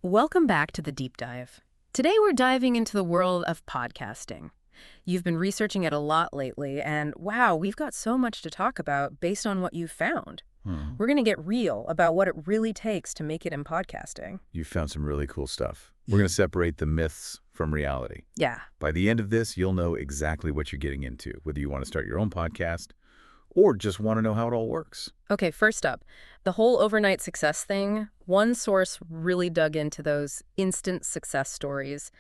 Welcome back to the Deep Dive. Today we're diving into the world of podcasting. You've been researching it a lot lately, and wow, we've got so much to talk about based on what you've found. Hmm. We're going to get real about what it really takes to make it in podcasting. You found some really cool stuff. We're going to separate the myths from reality. Yeah. By the end of this, you'll know exactly what you're getting into, whether you want to start your own podcast or just want to know how it all works. Okay, first up, the whole overnight success thing. One source really dug into those instant success stories,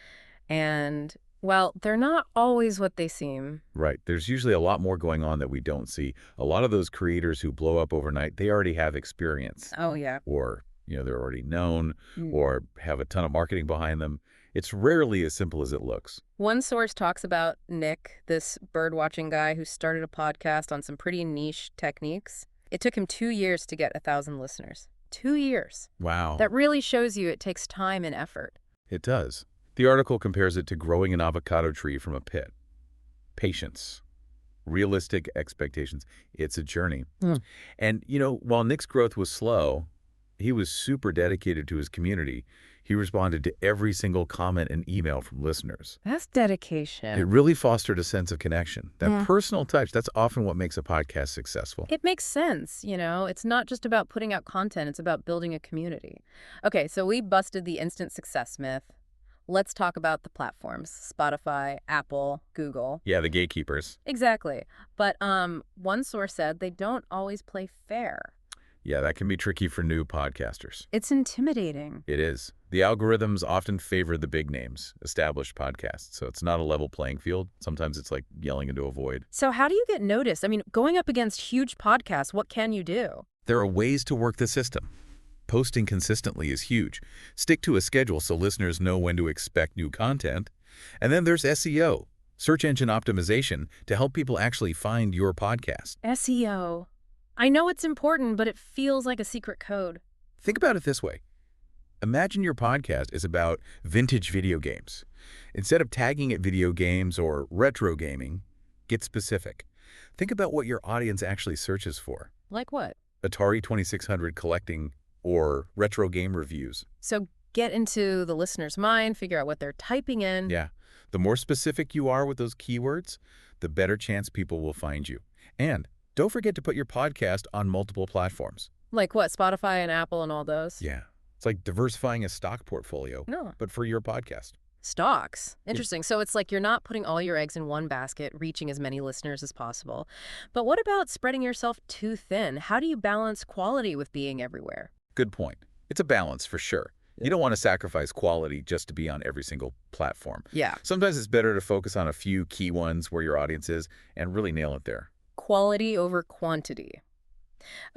and, well, they're not always what they seem. Right. There's usually a lot more going on that we don't see. A lot of those creators who blow up overnight, they already have experience Oh, yeah. or, they're already known Mm. or have a ton of marketing behind them. It's rarely as simple as it looks. One source talks about Nick, this bird-watching guy who started a podcast on some pretty niche techniques. It took him 2 years to get 1,000 listeners. 2 years. Wow. That really shows you it takes time and effort. It does. The article compares it to growing an avocado tree from a pit. Patience, realistic expectations. It's a journey. Mm. And, while Nick's growth was slow, he was super dedicated to his community. He responded to every single comment and email from listeners. That's dedication. It really fostered a sense of connection. That Yeah. personal touch, that's often what makes a podcast successful. It makes sense, It's not just about putting out content, it's about building a community. Okay, so we busted the instant success myth. Let's talk about the platforms. Spotify, Apple, Google. Yeah, the gatekeepers. Exactly. But one source said they don't always play fair. Yeah, that can be tricky for new podcasters. It's intimidating. It is. The algorithms often favor the big names, established podcasts, so it's not a level playing field. Sometimes it's like yelling into a void. So how do you get noticed? I mean, going up against huge podcasts, what can you do? There are ways to work the system. Posting consistently is huge. Stick to a schedule so listeners know when to expect new content. And then there's SEO, search engine optimization, to help people actually find your podcast. SEO. I know it's important, but it feels like a secret code. Think about it this way. Imagine your podcast is about vintage video games. Instead of tagging it video games or retro gaming, get specific. Think about what your audience actually searches for. Like what? Atari 2600 collecting or retro game reviews. So get into the listener's mind, figure out what they're typing in. Yeah. The more specific you are with those keywords, the better chance people will find you. And don't forget to put your podcast on multiple platforms. Like what, Spotify and Apple and all those? Yeah. It's like diversifying a stock portfolio, No. but for your podcast. Stocks. Interesting. So it's like you're not putting all your eggs in one basket, reaching as many listeners as possible. But what about spreading yourself too thin? How do you balance quality with being everywhere? Good point. It's a balance for sure. You don't want to sacrifice quality just to be on every single platform. Yeah. Sometimes it's better to focus on a few key ones where your audience is and really nail it there. Quality over quantity.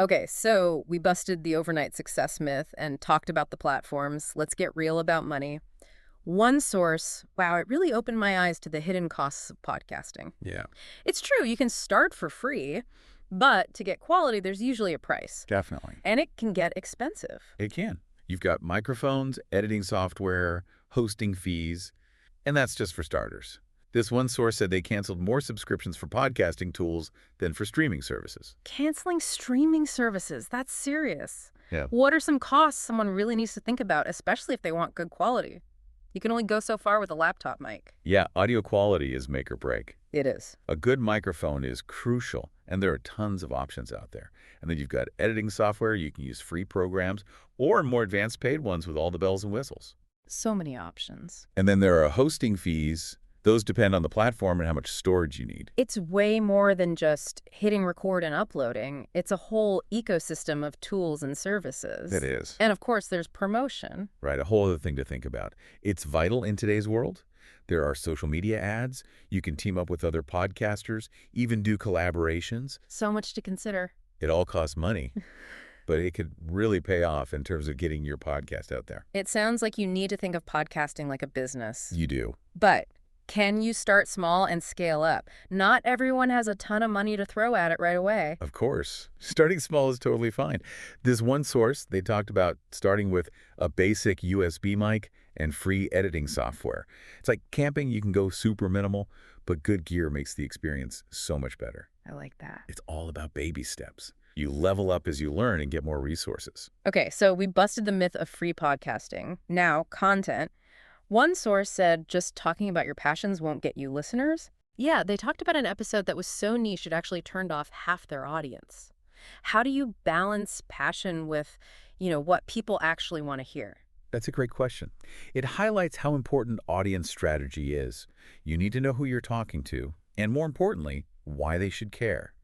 Okay, so we busted the overnight success myth and talked about the platforms. Let's get real about money. One source, wow, it really opened my eyes to the hidden costs of podcasting. Yeah, It's true, you can start for free, but to get quality, there's usually a price. definitely. And it can get expensive. It can. You've got microphones, editing software, hosting fees, and that's just for starters. This one source said they canceled more subscriptions for podcasting tools than for streaming services. Canceling streaming services, that's serious. Yeah. What are some costs someone really needs to think about, especially if they want good quality? You can only go so far with a laptop mic. Yeah, audio quality is make or break. It is. A good microphone is crucial, and there are tons of options out there. And then you've got editing software, you can use free programs, or more advanced paid ones with all the bells and whistles. So many options. And then there are hosting fees. Those depend on the platform and how much storage you need. It's way more than just hitting record and uploading. It's a whole ecosystem of tools and services. It is. And of course, there's promotion. Right, a whole other thing to think about. It's vital in today's world. There are social media ads. You can team up with other podcasters, even do collaborations. So much to consider. It all costs money, but it could really pay off in terms of getting your podcast out there. It sounds like you need to think of podcasting like a business. You do. But can you start small and scale up? Not everyone has a ton of money to throw at it right away. Of course. Starting small is totally fine. This one source, they talked about starting with a basic USB mic and free editing software. It's like camping, you can go super minimal, but good gear makes the experience so much better. I like that. It's all about baby steps. You level up as you learn and get more resources. Okay, so we busted the myth of free podcasting. Now, content. One source said just talking about your passions won't get you listeners. Yeah, they talked about an episode that was so niche it actually turned off half their audience. How do you balance passion with, what people actually want to hear? That's a great question. It highlights how important audience strategy is. You need to know who you're talking to, and more importantly, why they should care.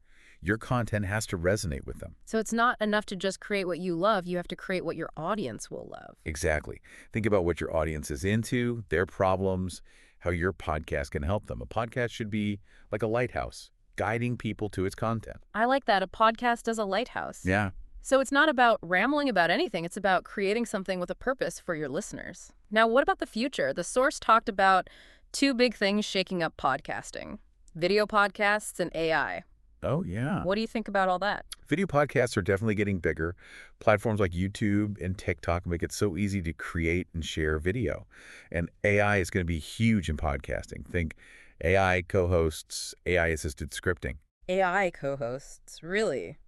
Your content has to resonate with them. So it's not enough to just create what you love, you have to create what your audience will love. Exactly. Think about what your audience is into, their problems, how your podcast can help them. A podcast should be like a lighthouse, guiding people to its content. I like that. A podcast as a lighthouse. Yeah. So it's not about rambling about anything. It's about creating something with a purpose for your listeners. Now, what about the future? The source talked about two big things shaking up podcasting: video podcasts and AI. Oh, yeah. What do you think about all that? Video podcasts are definitely getting bigger. Platforms like YouTube and TikTok make it so easy to create and share video. And AI is going to be huge in podcasting. Think AI co-hosts, AI-assisted scripting. AI co-hosts, really?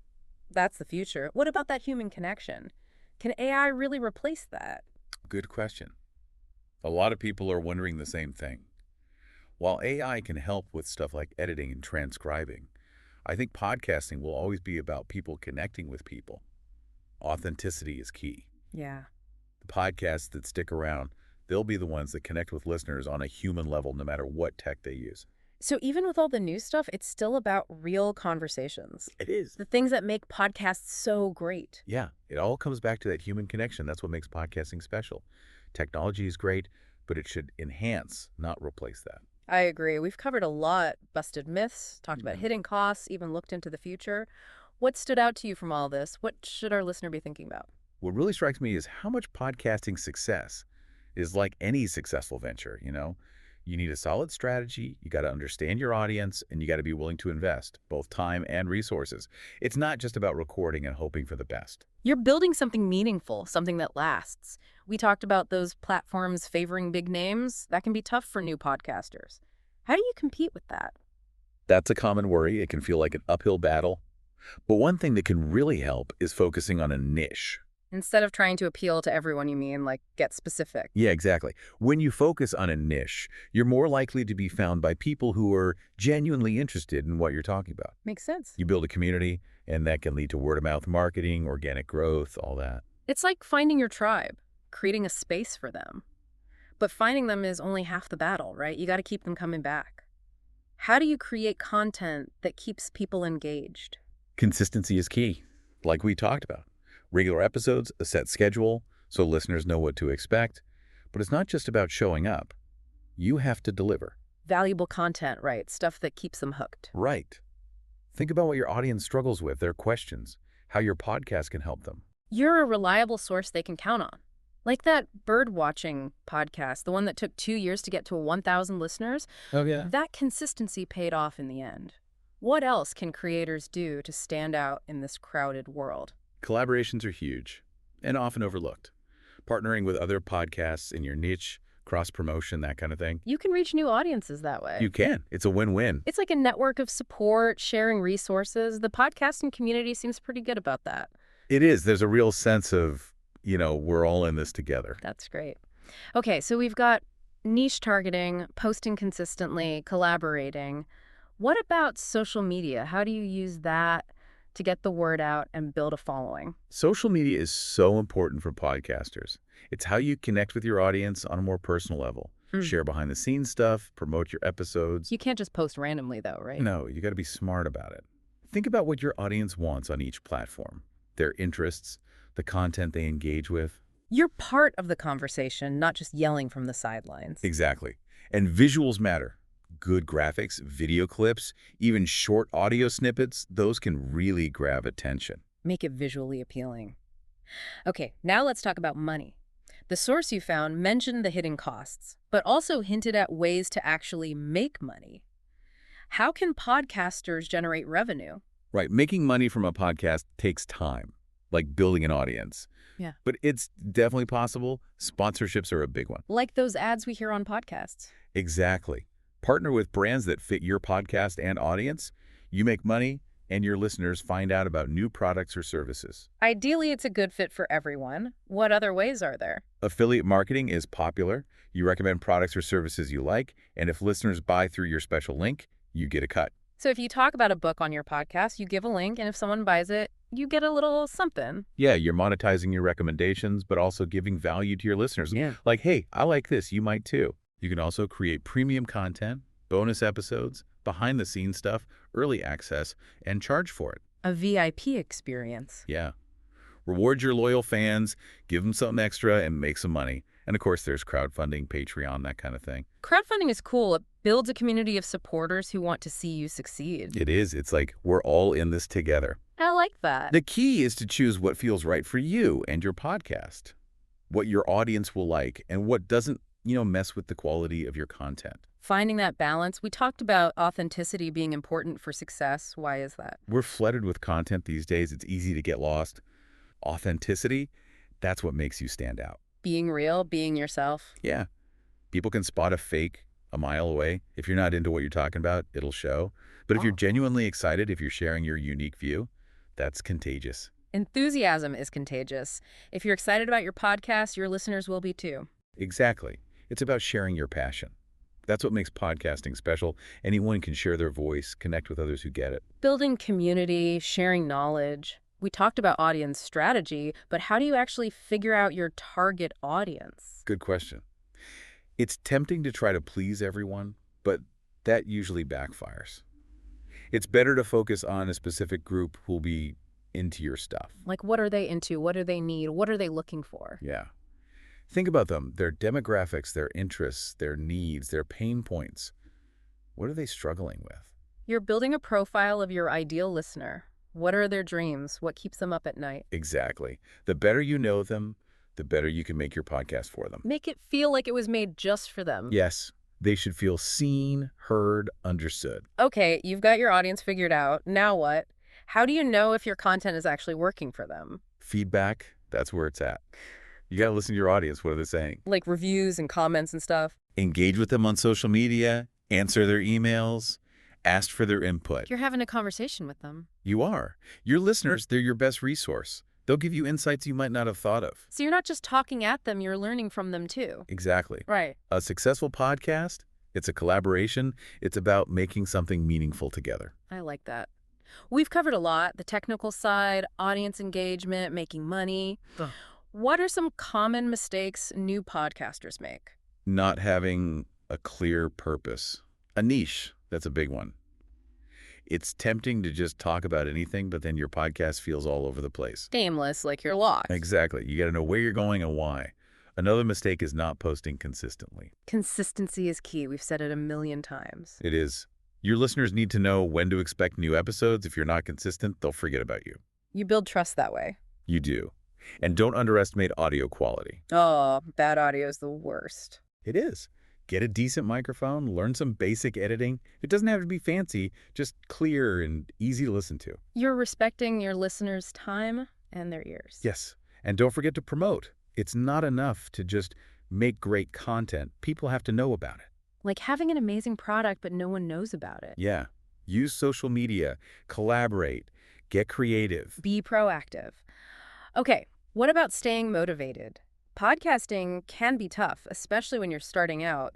That's the future. What about that human connection? Can AI really replace that? Good question. A lot of people are wondering the same thing. While AI can help with stuff like editing and transcribing, I think podcasting will always be about people connecting with people. Authenticity is key. Yeah. The podcasts that stick around, they'll be the ones that connect with listeners on a human level no matter what tech they use. So even with all the new stuff, it's still about real conversations. It is. The things that make podcasts so great. Yeah, it all comes back to that human connection. That's what makes podcasting special. Technology is great, but it should enhance, not replace that. I agree. We've covered a lot, busted myths, talked about hidden costs, even looked into the future. What stood out to you from all this? What should our listener be thinking about? What really strikes me is how much podcasting success is like any successful venture. You need a solid strategy, you got to understand your audience, and you got to be willing to invest both time and resources. It's not just about recording and hoping for the best. You're building something meaningful, something that lasts. We talked about those platforms favoring big names. That can be tough for new podcasters. How do you compete with that? That's a common worry. It can feel like an uphill battle. But one thing that can really help is focusing on a niche. Instead of trying to appeal to everyone, you mean, like, get specific. Yeah, exactly. When you focus on a niche, you're more likely to be found by people who are genuinely interested in what you're talking about. Makes sense. You build a community, and that can lead to word-of-mouth marketing, organic growth, all that. It's like finding your tribe, creating a space for them. But finding them is only half the battle, right? You got to keep them coming back. How do you create content that keeps people engaged? Consistency is key, like we talked about. Regular episodes, a set schedule, so listeners know what to expect. But it's not just about showing up. You have to deliver. Valuable content, right? Stuff that keeps them hooked. Right. Think about what your audience struggles with, their questions, how your podcast can help them. You're a reliable source they can count on. Like that bird watching podcast, the one that took 2 years to get to 1,000 listeners. Oh, yeah. That consistency paid off in the end. What else can creators do to stand out in this crowded world? Collaborations are huge and often overlooked. Partnering with other podcasts in your niche, cross-promotion, that kind of thing. You can reach new audiences that way. You can. It's a win-win. It's like a network of support, sharing resources. The podcasting community seems pretty good about that. It is. There's a real sense of, we're all in this together. That's great. Okay, so we've got niche targeting, posting consistently, collaborating. What about social media? How do you use that to get the word out and build a following? Social media is so important for podcasters. It's how you connect with your audience on a more personal level. Share behind-the-scenes stuff, promote your episodes. You can't just post randomly, though, right? No, you got to be smart about it. Think about what your audience wants on each platform, their interests, the content they engage with. You're part of the conversation, not just yelling from the sidelines. Exactly. And visuals matter. Good graphics, video clips, even short audio snippets, those can really grab attention. Make it visually appealing. Okay, now let's talk about money. The source you found mentioned the hidden costs, but also hinted at ways to actually make money. How can podcasters generate revenue? Right. Making money from a podcast takes time, like building an audience. Yeah. But it's definitely possible. Sponsorships are a big one. Like those ads we hear on podcasts. Exactly. Partner with brands that fit your podcast and audience. You make money, and your listeners find out about new products or services. Ideally, it's a good fit for everyone. What other ways are there? Affiliate marketing is popular. You recommend products or services you like, and if listeners buy through your special link, you get a cut. So if you talk about a book on your podcast, you give a link, and if someone buys it, you get a little something. Yeah, you're monetizing your recommendations, but also giving value to your listeners. Yeah. Like, hey, I like this, you might too. You can also create premium content, bonus episodes, behind-the-scenes stuff, early access, and charge for it. A VIP experience. Yeah. Reward your loyal fans, give them something extra, and make some money. And of course, there's crowdfunding, Patreon, that kind of thing. Crowdfunding is cool. It builds a community of supporters who want to see you succeed. It is. It's like we're all in this together. I like that. The key is to choose what feels right for you and your podcast, what your audience will like, and what doesn't, mess with the quality of your content. Finding that balance. We talked about authenticity being important for success. Why is that? We're flooded with content these days. It's easy to get lost. Authenticity, that's what makes you stand out. Being real, being yourself. Yeah. People can spot a fake a mile away. If you're not into what you're talking about, it'll show. But if you're genuinely excited, if you're sharing your unique view, that's contagious. Enthusiasm is contagious. If you're excited about your podcast, your listeners will be too. Exactly. It's about sharing your passion. That's what makes podcasting special. Anyone can share their voice, connect with others who get it. Building community, sharing knowledge. We talked about audience strategy, but how do you actually figure out your target audience? Good question. It's tempting to try to please everyone, but that usually backfires. It's better to focus on a specific group who'll be into your stuff. Like, what are they into? What do they need? What are they looking for? Yeah. Think about them, their demographics, their interests, their needs, their pain points. What are they struggling with? You're building a profile of your ideal listener. What are their dreams? What keeps them up at night? Exactly. The better you know them, the better you can make your podcast for them. Make it feel like it was made just for them. Yes, they should feel seen, heard, understood. Okay, you've got your audience figured out. Now what? How do you know if your content is actually working for them? Feedback, that's where it's at. You got to listen to your audience. What are they saying? Like reviews and comments and stuff. Engage with them on social media, answer their emails, ask for their input. You're having a conversation with them. You are. Your listeners, they're your best resource. They'll give you insights you might not have thought of. So you're not just talking at them, you're learning from them too. Exactly. Right. A successful podcast, it's a collaboration. It's about making something meaningful together. I like that. We've covered a lot, the technical side, audience engagement, making money. What are some common mistakes new podcasters make? Not having a clear purpose. A niche, that's a big one. It's tempting to just talk about anything, but then your podcast feels all over the place. Aimless, like you're lost. Exactly. You got to know where you're going and why. Another mistake is not posting consistently. Consistency is key. We've said it a million times. It is. Your listeners need to know when to expect new episodes. If you're not consistent, they'll forget about you. You build trust that way. You do. And don't underestimate audio quality. Oh, bad audio is the worst. It is. Get a decent microphone, learn some basic editing. It doesn't have to be fancy, just clear and easy to listen to. You're respecting your listeners' time and their ears. Yes. And don't forget to promote. It's not enough to just make great content. People have to know about it. Like having an amazing product, but no one knows about it. Yeah. Use social media, collaborate, get creative. Be proactive. Okay, what about staying motivated? Podcasting can be tough, especially when you're starting out.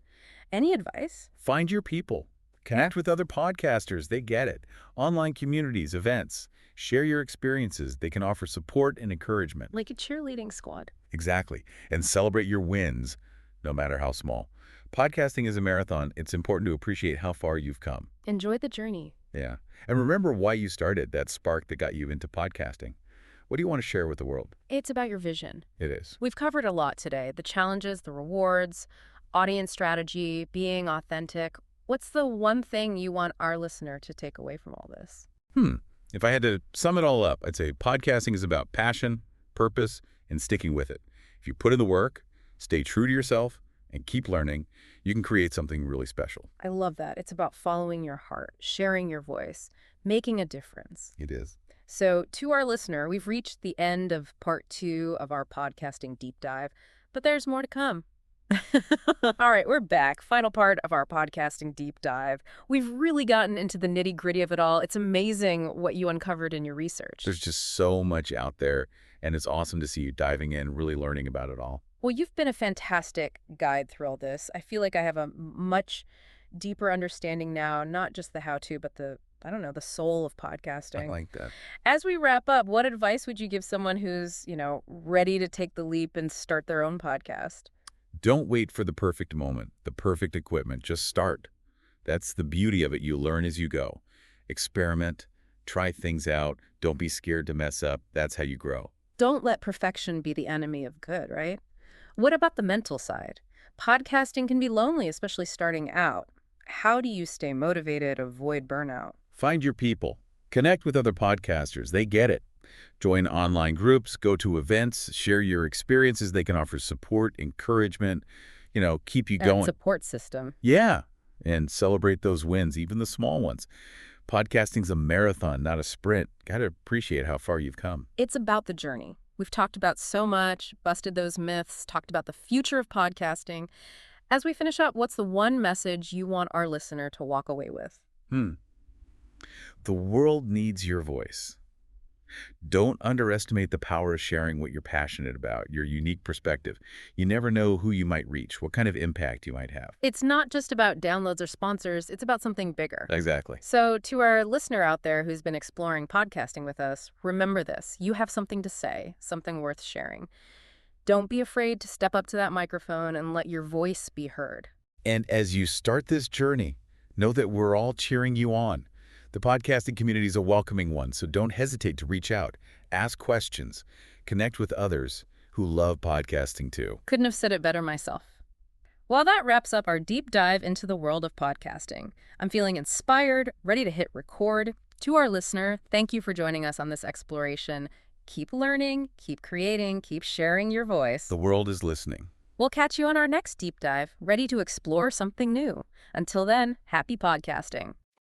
Any advice? Find your people. Connect with other podcasters. They get it. Online communities, events. Share your experiences. They can offer support and encouragement. Like a cheerleading squad. Exactly. And celebrate your wins, no matter how small. Podcasting is a marathon. It's important to appreciate how far you've come. Enjoy the journey. Yeah. And remember why you started, that spark that got you into podcasting. What do you want to share with the world? It's about your vision. It is. We've covered a lot today. The challenges, the rewards, audience strategy, being authentic. What's the one thing you want our listener to take away from all this? If I had to sum it all up, I'd say podcasting is about passion, purpose, and sticking with it. If you put in the work, stay true to yourself, and keep learning, you can create something really special. I love that. It's about following your heart, sharing your voice, making a difference. It is. So to our listener, we've reached the end of part 2 of our podcasting deep dive, but there's more to come. All right, we're back. Final part of our podcasting deep dive. We've really gotten into the nitty-gritty of it all. It's amazing what you uncovered in your research. There's just so much out there, and it's awesome to see you diving in, really learning about it all. Well, you've been a fantastic guide through all this. I feel like I have a much deeper understanding now, not just the how-to, but I don't know, the soul of I podcasting. like that. As we wrap up, what advice would you give someone who's, ready to take the leap and start their own podcast? Don't wait for the perfect moment, the perfect equipment. Just start. That's the beauty of it. You learn as you go. Experiment, try things out. Don't be scared to mess up. That's how you grow. Don't let perfection be the enemy of good, right? What about the mental side? Podcasting can be lonely, especially starting out. How do you stay motivated, avoid burnout? Find your people. Connect with other podcasters. They get it. Join online groups, go to events, share your experiences. They can offer support, encouragement, keep you That going. support system. Yeah, and celebrate those wins, even the small ones. Podcasting's a marathon, not a sprint. Got to appreciate how far you've come. It's about the journey. We've talked about so much, busted those myths, talked about the future of podcasting. As we finish up, what's the one message you want our listener to walk away with? Hmm. The world needs your voice. Don't underestimate the power of sharing what you're passionate about, your unique perspective. You never know who you might reach, what kind of impact you might have. It's not just about downloads or sponsors, it's about something bigger. Exactly. So to our listener out there who's been exploring podcasting with us, remember this. You have something to say, something worth sharing. Don't be afraid to step up to that microphone and let your voice be heard. And as you start this journey, know that we're all cheering you on. The podcasting community is a welcoming one, so don't hesitate to reach out, ask questions, connect with others who love podcasting too. Couldn't have said it better myself. Well, that wraps up our deep dive into the world of podcasting. I'm feeling inspired, ready to hit record. To our listener, thank you for joining us on this exploration. Keep learning, keep creating, keep sharing your voice. The world is listening. We'll catch you on our next deep dive, ready to explore something new. Until then, happy podcasting.